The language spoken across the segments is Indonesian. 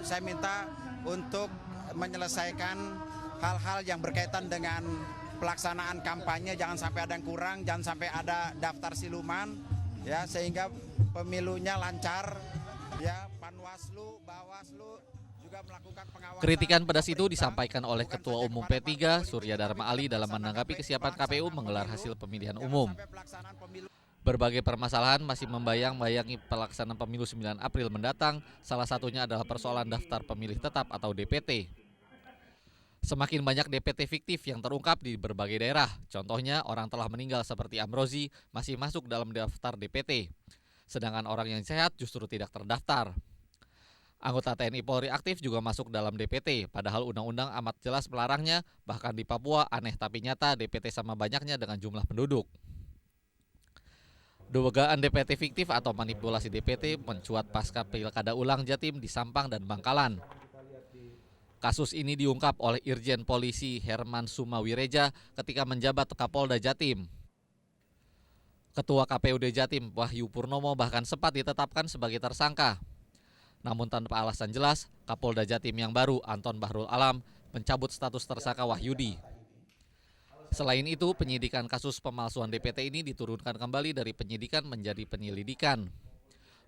Saya minta untuk menyelesaikan hal-hal yang berkaitan dengan pelaksanaan kampanye, jangan sampai ada yang kurang, jangan sampai ada daftar siluman, ya, sehingga pemilunya lancar, ya. Panwaslu, Bawaslu juga melakukan pengawasan. Kritikan pedas itu disampaikan oleh Ketua Umum P3 Surya Dharma Ali dalam menanggapi kesiapan KPU menggelar hasil pemilihan umum. Berbagai permasalahan masih membayang-bayangi pelaksanaan pemilu 9 April mendatang, salah satunya adalah persoalan daftar pemilih tetap atau DPT. Semakin banyak DPT fiktif yang terungkap di berbagai daerah, contohnya orang telah meninggal seperti Amrozi masih masuk dalam daftar DPT, sedangkan orang yang sehat justru tidak terdaftar. Anggota TNI Polri aktif juga masuk dalam DPT, padahal undang-undang amat jelas melarangnya, bahkan di Papua aneh tapi nyata DPT sama banyaknya dengan jumlah penduduk. Dugaan DPT fiktif atau manipulasi DPT mencuat pasca pilkada ulang Jatim di Sampang dan Bangkalan. Kasus ini diungkap oleh Irjen Polisi Herman Sumawireja ketika menjabat Kapolda Jatim. Ketua KPUD Jatim Wahyu Purnomo bahkan sempat ditetapkan sebagai tersangka. Namun tanpa alasan jelas, Kapolda Jatim yang baru Anton Bahrul Alam mencabut status tersangka Wahyudi. Selain itu, penyidikan kasus pemalsuan DPT ini diturunkan kembali dari penyidikan menjadi penyelidikan.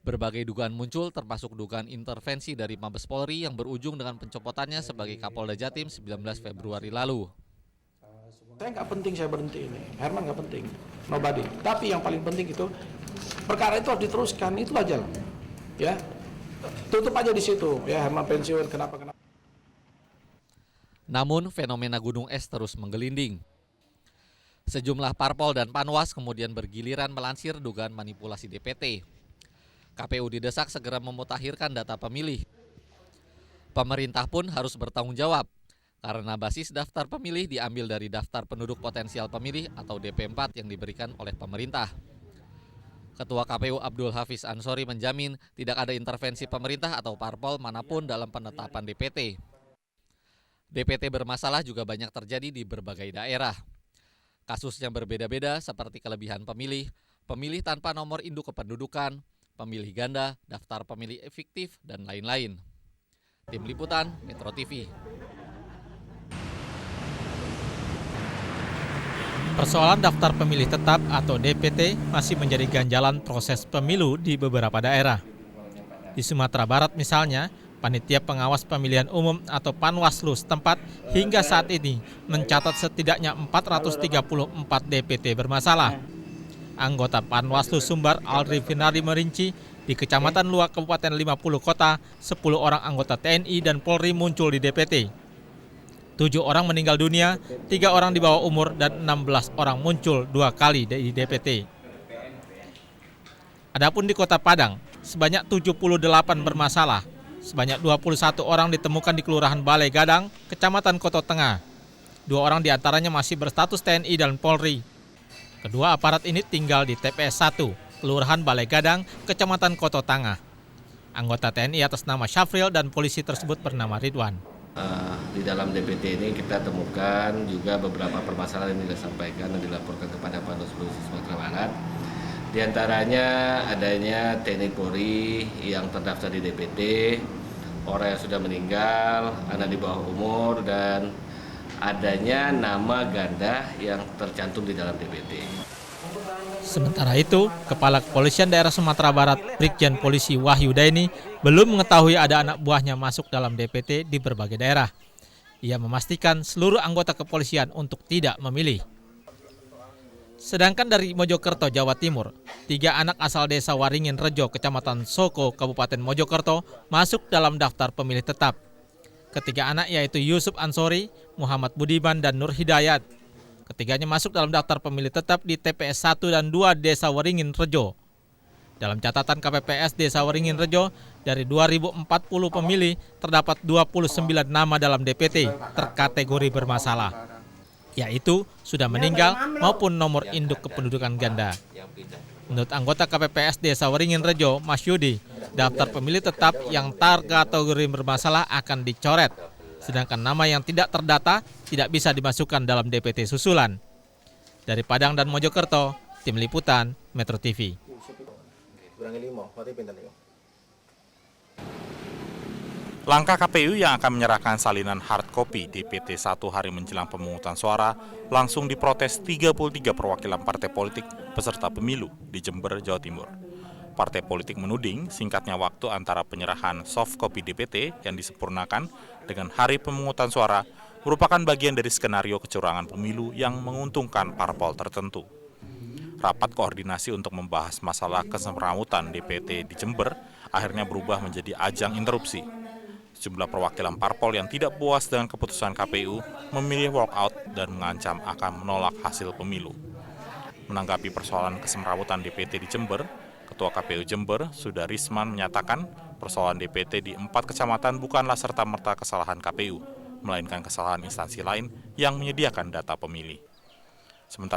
Berbagai dugaan muncul termasuk dugaan intervensi dari Mabes Polri yang berujung dengan pencopotannya sebagai Kapolda Jatim 19 Februari lalu. Saya nggak penting saya berhenti ini, Herman nggak penting, nobody. Tapi yang paling penting itu perkara itu harus diteruskan, itu aja lah. Ya, tutup aja di situ. Ya, Herman pensiun, kenapa? Namun fenomena gunung es terus menggelinding. Sejumlah parpol dan panwas kemudian bergiliran melansir dugaan manipulasi DPT. KPU didesak segera memutakhirkan data pemilih. Pemerintah pun harus bertanggung jawab karena basis daftar pemilih diambil dari daftar penduduk potensial pemilih atau DP4 yang diberikan oleh pemerintah. Ketua KPU Abdul Hafiz Ansori menjamin tidak ada intervensi pemerintah atau parpol manapun dalam penetapan DPT. DPT bermasalah juga banyak terjadi di berbagai daerah. Kasus yang berbeda-beda seperti kelebihan pemilih, pemilih tanpa nomor induk kependudukan, pemilih ganda, daftar pemilih fiktif, dan lain-lain. Tim Liputan, Metro TV. Persoalan daftar pemilih tetap atau DPT masih menjadi ganjalan proses pemilu di beberapa daerah. Di Sumatera Barat misalnya, Panitia Pengawas Pemilihan Umum atau Panwaslu setempat hingga saat ini mencatat setidaknya 434 DPT bermasalah. Anggota Panwaslu Sumbar Aldri Finari merinci, di Kecamatan Luak Kabupaten 50 Kota, 10 orang anggota TNI dan Polri muncul di DPT. 7 orang meninggal dunia, 3 orang di bawah umur, dan 16 orang muncul 2 kali di DPT. Adapun di Kota Padang, sebanyak 78 bermasalah. Sebanyak 21 orang ditemukan di Kelurahan Balai Gadang, Kecamatan Koto Tengah. 2 orang diantaranya masih berstatus TNI dan Polri. Kedua aparat ini tinggal di TPS 1, Kelurahan Balai Gadang, Kecamatan Koto Tengah. Anggota TNI atas nama Syafril dan polisi tersebut bernama Ridwan. Di dalam DPT ini kita temukan juga beberapa permasalahan yang disampaikan dan dilaporkan kepada Panwaslu Sumatera Barat. Di antaranya adanya TNI Polri yang terdaftar di DPT, orang yang sudah meninggal, anak di bawah umur, dan adanya nama ganda yang tercantum di dalam DPT. Sementara itu, Kepala Kepolisian Daerah Sumatera Barat, Brigjen Polisi Wahyu Daini, belum mengetahui ada anak buahnya masuk dalam DPT di berbagai daerah. Ia memastikan seluruh anggota kepolisian untuk tidak memilih. Sedangkan dari Mojokerto, Jawa Timur, 3 anak asal desa Waringin Rejo, Kecamatan Soko, Kabupaten Mojokerto, masuk dalam daftar pemilih tetap. Ketiga anak yaitu Yusuf Ansori, Muhammad Budiman, dan Nur Hidayat. Ketiganya masuk dalam daftar pemilih tetap di TPS 1 dan 2 Desa Waringin Rejo. Dalam catatan KPPS Desa Waringin Rejo, dari 2040 pemilih, terdapat 29 nama dalam DPT terkategori bermasalah, yaitu sudah meninggal maupun nomor induk kependudukan ganda. Menurut anggota KPPS Desa Waringin Rejo, Mas Yudi, daftar pemilih tetap yang terkategori bermasalah akan dicoret, sedangkan nama yang tidak terdata tidak bisa dimasukkan dalam DPT susulan. Dari Padang dan Mojokerto, Tim Liputan, Metro TV. Langkah KPU yang akan menyerahkan salinan hard copy DPT 1 hari menjelang pemungutan suara langsung diprotes 33 perwakilan partai politik peserta pemilu di Jember, Jawa Timur. Partai politik menuding singkatnya waktu antara penyerahan soft copy DPT yang disempurnakan dengan hari pemungutan suara merupakan bagian dari skenario kecurangan pemilu yang menguntungkan parpol tertentu. Rapat koordinasi untuk membahas masalah kesemrawutan DPT di Jember akhirnya berubah menjadi ajang interupsi. Sejumlah perwakilan parpol yang tidak puas dengan keputusan KPU memilih walkout dan mengancam akan menolak hasil pemilu. Menanggapi persoalan kesemrawutan DPT di Jember, Ketua KPU Jember, Sudarisman, menyatakan persoalan DPT di 4 kecamatan bukanlah serta-merta kesalahan KPU, melainkan kesalahan instansi lain yang menyediakan data pemilih. Sementara